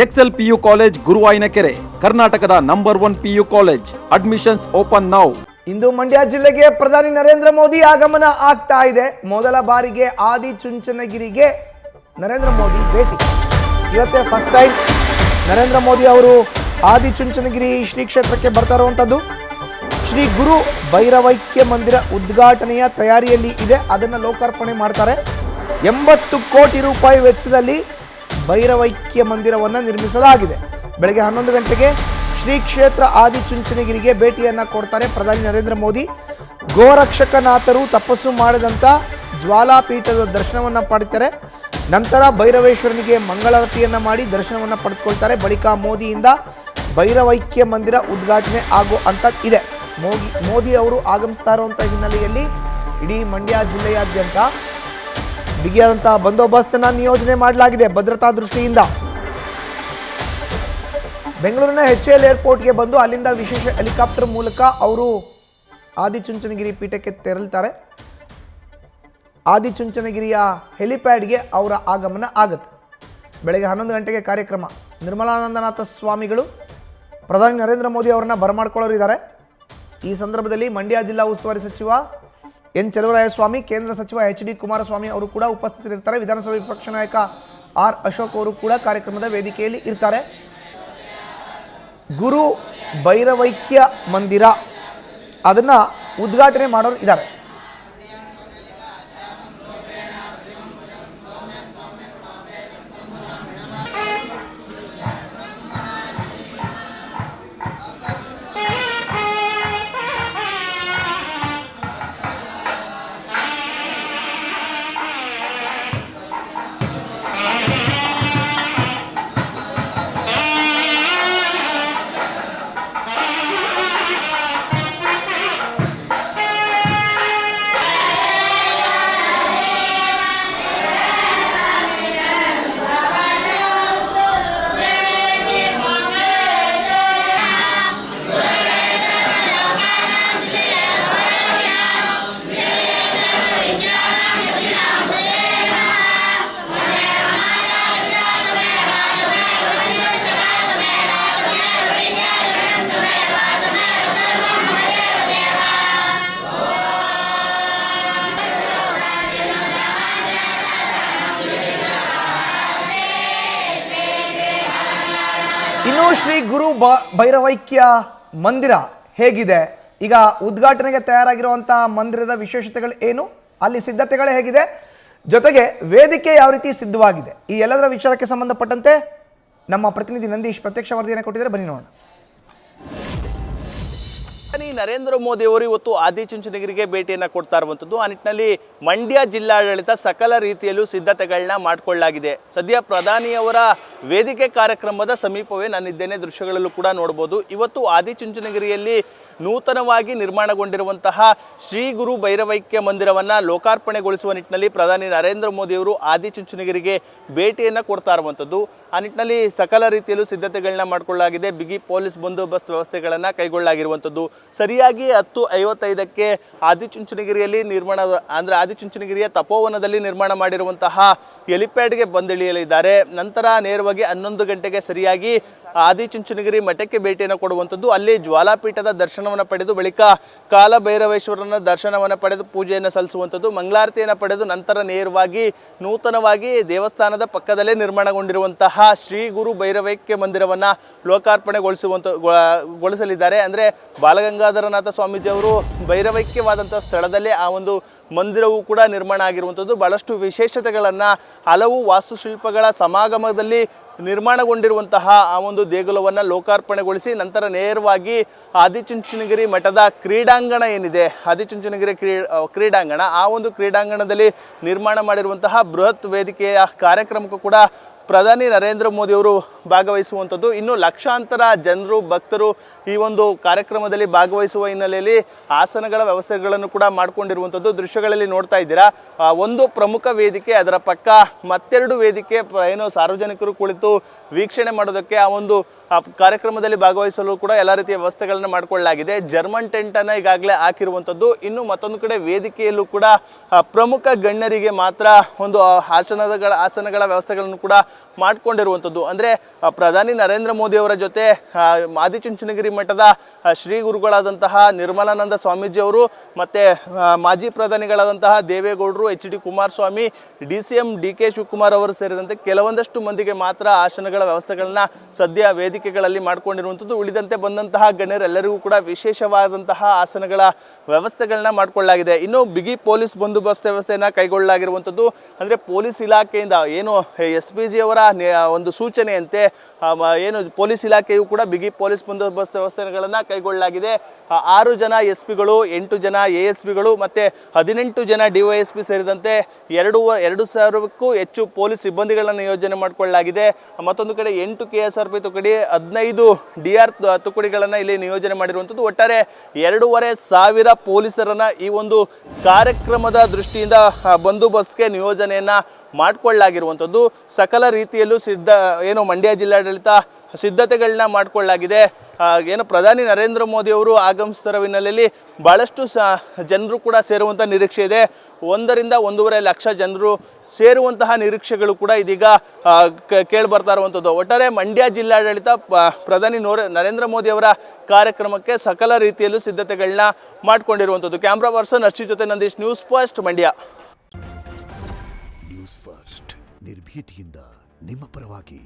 Excel PU college Guruvayanakere, ಕರ್ನಾಟಕದ number 1 PU college. Admissions open now. ಇಂದು ಮಂಡ್ಯ ಜಿಲ್ಲೆಗೆ ಪ್ರಧಾನಿ ನರೇಂದ್ರ ಮೋದಿ ಆಗಮನ ಆಗ್ತಾ ಇದೆ. ಮೊದಲ ಬಾರಿಗೆ ಆದಿಚುಂಚನಗಿರಿಗೆ ನರೇಂದ್ರ ಮೋದಿ ಭೇಟಿ. ಇವತ್ತೇ ಫಸ್ಟ್ ಟೈಮ್ ನರೇಂದ್ರ ಮೋದಿ ಅವರು ಆದಿಚುಂಚನಗಿರಿ ಶ್ರೀ ಕ್ಷೇತ್ರಕ್ಕೆ ಬರ್ತಾ ಇರುವಂಥದ್ದು. ಶ್ರೀ ಗುರು ಭೈರವೈಕ್ಯ ಮಂದಿರ ಉದ್ಘಾಟನೆಯ ತಯಾರಿಯಲ್ಲಿ ಇದೆ. ಅದನ್ನು ಲೋಕಾರ್ಪಣೆ ಮಾಡ್ತಾರೆ. 80 ಕೋಟಿ ರೂಪಾಯಿ ವೆಚ್ಚದಲ್ಲಿ ಭೈರವೈಕ್ಯ ಮಂದಿರವನ್ನು ನಿರ್ಮಿಸಲಾಗಿದೆ. ಬೆಳಗ್ಗೆ 11 ಗಂಟೆಗೆ ಶ್ರೀ ಕ್ಷೇತ್ರ ಆದಿಚುಂಚನಗಿರಿಗೆ ಭೇಟಿಯನ್ನು ಕೊಡ್ತಾರೆ ಪ್ರಧಾನಿ ನರೇಂದ್ರ ಮೋದಿ. ಗೋರಕ್ಷಕನಾಥರು ತಪಸ್ಸು ಮಾಡಿದಂಥ ಜ್ವಾಲಾಪೀಠದ ದರ್ಶನವನ್ನು ಪಡಿತಾರೆ. ನಂತರ ಭೈರವೇಶ್ವರನಿಗೆ ಮಂಗಳಾರತಿಯನ್ನು ಮಾಡಿ ದರ್ಶನವನ್ನು ಪಡೆದುಕೊಳ್ತಾರೆ. ಬಳಿಕ ಮೋದಿಯಿಂದ ಭೈರವೈಕ್ಯ ಮಂದಿರ ಉದ್ಘಾಟನೆ ಆಗೋ ಅಂತ ಇದೆ. ಮೋದಿ ಅವರು ಆಗಮಿಸ್ತಾ ಇರುವಂಥ ಹಿನ್ನೆಲೆಯಲ್ಲಿ ಇಡೀ ಮಂಡ್ಯ ಜಿಲ್ಲೆಯಾದ್ಯಂತ ಬಿಗಿಯಾದಂತಹ ಬಂದೋಬಸ್ತನ್ನು ನಿಯೋಜನೆ ಮಾಡಲಾಗಿದೆ ಭದ್ರತಾ ದೃಷ್ಟಿಯಿಂದ. ಬೆಂಗಳೂರಿನ HAL ಏರ್ಪೋರ್ಟ್ಗೆ ಬಂದು ಅಲ್ಲಿಂದ ವಿಶೇಷ ಹೆಲಿಕಾಪ್ಟರ್ ಮೂಲಕ ಅವರು ಆದಿಚುಂಚನಗಿರಿ ಪೀಠಕ್ಕೆ ತೆರಳುತ್ತಾರೆ. ಆದಿಚುಂಚನಗಿರಿಯ ಹೆಲಿಪ್ಯಾಡ್ಗೆ ಅವರ ಆಗಮನ ಆಗುತ್ತೆ. ಬೆಳಗ್ಗೆ 11 ಗಂಟೆಗೆ ಕಾರ್ಯಕ್ರಮ. ನಿರ್ಮಲಾನಂದನಾಥ ಸ್ವಾಮಿಗಳು ಪ್ರಧಾನಿ ನರೇಂದ್ರ ಮೋದಿ ಅವರನ್ನು ಬರಮಾಡ್ಕೊಳ್ಳೋರಿದ್ದಾರೆ. ಈ ಸಂದರ್ಭದಲ್ಲಿ ಮಂಡ್ಯ ಜಿಲ್ಲಾ ಉಸ್ತುವಾರಿ ಸಚಿವ ಎನ್ ಚಲುವರಾಯಸ್ವಾಮಿ, ಕೇಂದ್ರ ಸಚಿವ HD ಕುಮಾರಸ್ವಾಮಿ ಅವರು ಕೂಡ ಉಪಸ್ಥಿತರಿರ್ತಾರೆ. ವಿಧಾನಸಭೆ ವಿಪಕ್ಷ ನಾಯಕ R ಅಶೋಕ್ ಅವರು ಕೂಡ ಕಾರ್ಯಕ್ರಮದ ವೇದಿಕೆಯಲ್ಲಿ ಇರ್ತಾರೆ. ಗುರು ಭೈರವೈಕ್ಯ ಮಂದಿರ ಅದನ್ನು ಉದ್ಘಾಟನೆ ಮಾಡೋರು ಇದ್ದಾರೆ. ಇನ್ನು ಶ್ರೀ ಗುರು ಭೈರವೈಕ್ಯ ಮಂದಿರ ಹೇಗಿದೆ, ಈಗ ಉದ್ಘಾಟನೆಗೆ ತಯಾರಾಗಿರುವಂಥ ಮಂದಿರದ ವಿಶೇಷತೆಗಳು ಏನು, ಅಲ್ಲಿ ಸಿದ್ಧತೆಗಳು ಹೇಗಿದೆ, ಜೊತೆಗೆ ವೇದಿಕೆ ಯಾವ ರೀತಿ ಸಿದ್ಧವಾಗಿದೆ, ಈ ಎಲ್ಲದರ ವಿಚಾರಕ್ಕೆ ಸಂಬಂಧಪಟ್ಟಂತೆ ನಮ್ಮ ಪ್ರತಿನಿಧಿ ನಂದೀಶ್ ಪ್ರತ್ಯಕ್ಷ ವರದಿಯನ್ನು ಕೊಟ್ಟಿದ್ದಾರೆ. ಬನ್ನಿ ನೋಡೋಣ. ನರೇಂದ್ರ ಮೋದಿ ಅವರು ಇವತ್ತು ಆದಿಚುಂಚನಗಿರಿಗೆ ಭೇಟಿಯನ್ನು ಕೊಡ್ತಾ ಇರುವಂಥದ್ದು. ಆ ನಿಟ್ಟಿನಲ್ಲಿ ಮಂಡ್ಯ ಜಿಲ್ಲಾಡಳಿತ ಸಕಲ ರೀತಿಯಲ್ಲೂ ಸಿದ್ಧತೆಗಳನ್ನ ಮಾಡಿಕೊಳ್ಳಲಾಗಿದೆ. ಸದ್ಯ ಪ್ರಧಾನಿಯವರ ವೇದಿಕೆ ಕಾರ್ಯಕ್ರಮದ ಸಮೀಪವೇ ನಾನಿದ್ದೇನೆ. ದೃಶ್ಯಗಳಲ್ಲೂ ಕೂಡ ನೋಡ್ಬೋದು. ಇವತ್ತು ಆದಿಚುಂಚನಗಿರಿಯಲ್ಲಿ ನೂತನವಾಗಿ ನಿರ್ಮಾಣಗೊಂಡಿರುವಂತಹ ಶ್ರೀ ಗುರು ಭೈರವೈಕ್ಯ ಮಂದಿರವನ್ನು ಲೋಕಾರ್ಪಣೆಗೊಳಿಸುವ ನಿಟ್ಟಿನಲ್ಲಿ ಪ್ರಧಾನಿ ನರೇಂದ್ರ ಮೋದಿ ಅವರು ಆದಿಚುಂಚನಗಿರಿಗೆ ಭೇಟಿಯನ್ನು ಕೊಡ್ತಾ ಇರುವಂಥದ್ದು. ಆ ನಿಟ್ಟಿನಲ್ಲಿ ಸಕಲ ರೀತಿಯಲ್ಲೂ ಸಿದ್ಧತೆಗಳನ್ನ ಮಾಡಿಕೊಳ್ಳಲಾಗಿದೆ. ಬಿಗಿ ಪೊಲೀಸ್ ಬಂದೋಬಸ್ತ್ ವ್ಯವಸ್ಥೆಗಳನ್ನು ಕೈಗೊಳ್ಳಲಾಗಿರುವಂಥದ್ದು. ಸರಿಯಾಗಿ 10:55ಕ್ಕೆ ಆದಿಚುಂಚನಗಿರಿಯಲ್ಲಿ ಅಂದರೆ ಆದಿಚುಂಚನಗಿರಿಯ ತಪೋವನದಲ್ಲಿ ನಿರ್ಮಾಣ ಮಾಡಿರುವಂತಹ ಹೆಲಿಪ್ಯಾಡ್ಗೆ ಬಂದಿಳಿಯಲಿದ್ದಾರೆ. ನಂತರ ನೇರವಾಗಿ 11 ಗಂಟೆಗೆ ಸರಿಯಾಗಿ ಆದಿಚುಂಚನಗಿರಿ ಮಠಕ್ಕೆ ಭೇಟಿಯನ್ನು ಕೊಡುವಂಥದ್ದು. ಅಲ್ಲಿ ಜ್ವಾಲಾಪೀಠದ ದರ್ಶನವನ್ನು ಪಡೆದು ಬಳಿಕ ಕಾಲಭೈರವೇಶ್ವರನ ದರ್ಶನವನ್ನು ಪಡೆದು ಪೂಜೆಯನ್ನು ಸಲ್ಲಿಸುವಂಥದ್ದು, ಮಂಗಳಾರತಿಯನ್ನು ಪಡೆದು ನಂತರ ನೇರವಾಗಿ ನೂತನವಾಗಿ ದೇವಸ್ಥಾನದ ಪಕ್ಕದಲ್ಲೇ ನಿರ್ಮಾಣಗೊಂಡಿರುವಂತಹ ಶ್ರೀ ಗುರು ಭೈರವೈಕ್ಯ ಮಂದಿರವನ್ನು ಲೋಕಾರ್ಪಣೆಗೊಳಿಸಲಿದ್ದಾರೆ. ಅಂದರೆ ಬಾಲಗಂಗಾಧರನಾಥ ಸ್ವಾಮೀಜಿ ಅವರು ಭೈರವೈಕ್ಯವಾದಂಥ ಸ್ಥಳದಲ್ಲೇ ಆ ಒಂದು ಮಂದಿರವು ಕೂಡ ನಿರ್ಮಾಣ ಆಗಿರುವಂಥದ್ದು. ಬಹಳಷ್ಟು ವಿಶೇಷತೆಗಳನ್ನು ಹಲವು ವಾಸ್ತುಶಿಲ್ಪಗಳ ಸಮಾಗಮದಲ್ಲಿ ನಿರ್ಮಾಣಗೊಂಡಿರುವಂತಹ ಆ ಒಂದು ದೇಗುಲವನ್ನು ಲೋಕಾರ್ಪಣೆಗೊಳಿಸಿ ನಂತರ ನೇರವಾಗಿ ಆದಿಚುಂಚನಗಿರಿ ಮಠದ ಕ್ರೀಡಾಂಗಣ ಏನಿದೆ, ಆದಿಚುಂಚನಗಿರಿ ಕ್ರೀಡಾಂಗಣ, ಆ ಒಂದು ಕ್ರೀಡಾಂಗಣದಲ್ಲಿ ನಿರ್ಮಾಣ ಮಾಡಿರುವಂತಹ ಬೃಹತ್ ವೇದಿಕೆಯ ಕಾರ್ಯಕ್ರಮಕ್ಕೂ ಕೂಡ ಪ್ರಧಾನಿ ನರೇಂದ್ರ ಮೋದಿ ಅವರು ಭಾಗವಹಿಸುವಂಥದ್ದು. ಇನ್ನು ಲಕ್ಷಾಂತರ ಜನರು ಭಕ್ತರು ಈ ಒಂದು ಕಾರ್ಯಕ್ರಮದಲ್ಲಿ ಭಾಗವಹಿಸುವ ಹಿನ್ನೆಲೆಯಲ್ಲಿ ಆಸನಗಳ ವ್ಯವಸ್ಥೆಗಳನ್ನು ಕೂಡ ಮಾಡಿಕೊಂಡಿರುವಂಥದ್ದು ದೃಶ್ಯಗಳಲ್ಲಿ ನೋಡ್ತಾ ಇದ್ದೀರಾ. ಒಂದು ಪ್ರಮುಖ ವೇದಿಕೆ, ಅದರ ಪಕ್ಕ ಮತ್ತೆರಡು ವೇದಿಕೆ ಏನು ಸಾರ್ವಜನಿಕರು ಕುಳಿತು ವೀಕ್ಷಣೆ ಮಾಡೋದಕ್ಕೆ ಆ ಒಂದು ಕಾರ್ಯಕ್ರಮದಲ್ಲಿ ಭಾಗವಹಿಸಲು ಕೂಡ ಎಲ್ಲ ರೀತಿಯ ವ್ಯವಸ್ಥೆಗಳನ್ನು ಮಾಡಿಕೊಳ್ಳಲಾಗಿದೆ. ಜರ್ಮನ್ ಟೆಂಟ್ ಅನ್ನು ಈಗಾಗಲೇ ಹಾಕಿರುವಂಥದ್ದು. ಇನ್ನು ಮತ್ತೊಂದು ಕಡೆ ವೇದಿಕೆಯಲ್ಲೂ ಕೂಡ ಪ್ರಮುಖ ಗಣ್ಯರಿಗೆ ಮಾತ್ರ ಒಂದು ಆಸನಗಳ ವ್ಯವಸ್ಥೆಗಳನ್ನು ಕೂಡ ಮಾಡಿಕೊಂಡಿರುವಂಥದ್ದು. ಅಂದರೆ ಪ್ರಧಾನಿ ನರೇಂದ್ರ ಮೋದಿ ಅವರ ಜೊತೆ ಆದಿಚುಂಚನಗಿರಿ ಮಠದ ಶ್ರೀ ಗುರುಗಳಾದಂತಹ ನಿರ್ಮಲಾನಂದ ಸ್ವಾಮೀಜಿ ಅವರು ಮತ್ತು ಮಾಜಿ ಪ್ರಧಾನಿಗಳಾದಂತಹ ದೇವೇಗೌಡರು, HD Kumaraswamy, DCM DK Shivakumar ಅವರು ಸೇರಿದಂತೆ ಕೆಲವೊಂದಷ್ಟು ಮಂದಿಗೆ ಮಾತ್ರ ಆಸನಗಳ ವ್ಯವಸ್ಥೆಗಳನ್ನ ಸದ್ಯ ವೇದಿಕೆಗಳಲ್ಲಿ ಮಾಡಿಕೊಂಡಿರುವಂಥದ್ದು. ಉಳಿದಂತೆ ಬಂದಂತಹ ಗಣ್ಯರೆಲ್ಲರಿಗೂ ಕೂಡ ವಿಶೇಷವಾದಂತಹ ಆಸನಗಳ ವ್ಯವಸ್ಥೆಗಳನ್ನ ಮಾಡಿಕೊಳ್ಳಲಾಗಿದೆ. ಇನ್ನು ಬಿಗಿ ಪೊಲೀಸ್ ಬಂದೋಬಸ್ತ್ ವ್ಯವಸ್ಥೆಯನ್ನು ಕೈಗೊಳ್ಳಲಾಗಿರುವಂಥದ್ದು. ಅಂದರೆ ಪೊಲೀಸ್ ಇಲಾಖೆಯಿಂದ ಏನು SPG ಅವರ ಒಂದು ಸೂಚನೆಯಂತೆ ಏನು ಪೊಲೀಸ್ ಇಲಾಖೆಯು ಕೂಡ ಬಿಗಿ ಪೊಲೀಸ್ ಬಂದೋಬಸ್ತ್ ವ್ಯವಸ್ಥೆಗಳನ್ನು ಕೈಗೊಳ್ಳಲಾಗಿದೆ. 6 ಜನ SP-ಗಳು, 8 ಜನ ASP-ಗಳು ಮತ್ತು 18 ಜನ DYSP ಸೇರಿದಂತೆ 2,000ಕ್ಕೂ ಹೆಚ್ಚು ಪೊಲೀಸ್ ಸಿಬ್ಬಂದಿಗಳನ್ನು ನಿಯೋಜನೆ ಮಾಡಿಕೊಳ್ಳಲಾಗಿದೆ. ಮತ್ತೊಂದು ಕಡೆ 8 KSRP ತುಕಡಿ, 15 DR ತುಕಡಿಗಳನ್ನು ಇಲ್ಲಿ ನಿಯೋಜನೆ ಮಾಡಿರುವಂಥದ್ದು. ಒಟ್ಟಾರೆ 2,500 ಪೊಲೀಸರನ್ನ ಈ ಒಂದು ಕಾರ್ಯಕ್ರಮದ ದೃಷ್ಟಿಯಿಂದ ಬಂದೋಬಸ್ತ್ಗೆ ನಿಯೋಜನೆಯನ್ನ ಮಾಡಿಕೊಳ್ಳಲಾಗಿರುವಂಥದ್ದು. ಸಕಲ ರೀತಿಯಲ್ಲೂ ಏನು ಮಂಡ್ಯ ಜಿಲ್ಲಾಡಳಿತ ಸಿದ್ಧತೆಗಳನ್ನ ಮಾಡಿಕೊಳ್ಳಲಾಗಿದೆ. ಏನು ಪ್ರಧಾನಿ ನರೇಂದ್ರ ಮೋದಿ ಅವರು ಆಗಮಿಸ್ತಿರೋ ಹಿನ್ನೆಲೆಯಲ್ಲಿ ಭಾಳಷ್ಟು ಜನರು ಕೂಡ ಸೇರುವಂಥ ನಿರೀಕ್ಷೆ ಇದೆ. 1 ರಿಂದ 1.5 ಲಕ್ಷ ಜನರು ಸೇರುವಂತಹ ನಿರೀಕ್ಷೆಗಳು ಕೂಡ ಇದೀಗ ಕೇಳಿ ಬರ್ತಾ ಇರುವಂಥದ್ದು. ಒಟ್ಟಾರೆ ಮಂಡ್ಯ ಜಿಲ್ಲಾಡಳಿತ ಪ್ರಧಾನಿ ನರೇಂದ್ರ ಮೋದಿ ಅವರ ಕಾರ್ಯಕ್ರಮಕ್ಕೆ ಸಕಲ ರೀತಿಯಲ್ಲೂ ಸಿದ್ಧತೆಗಳನ್ನ ಮಾಡಿಕೊಂಡಿರುವಂಥದ್ದು. ಕ್ಯಾಮ್ರಾ ಪರ್ಸನ್ ಅರ್ಷಿ ಜೊತೆ Nandish, news first Mandya. News first ನಿರ್ಭೀತಿಯಿಂದ ನಿಮ್ಮ ಪರವಾಗಿ.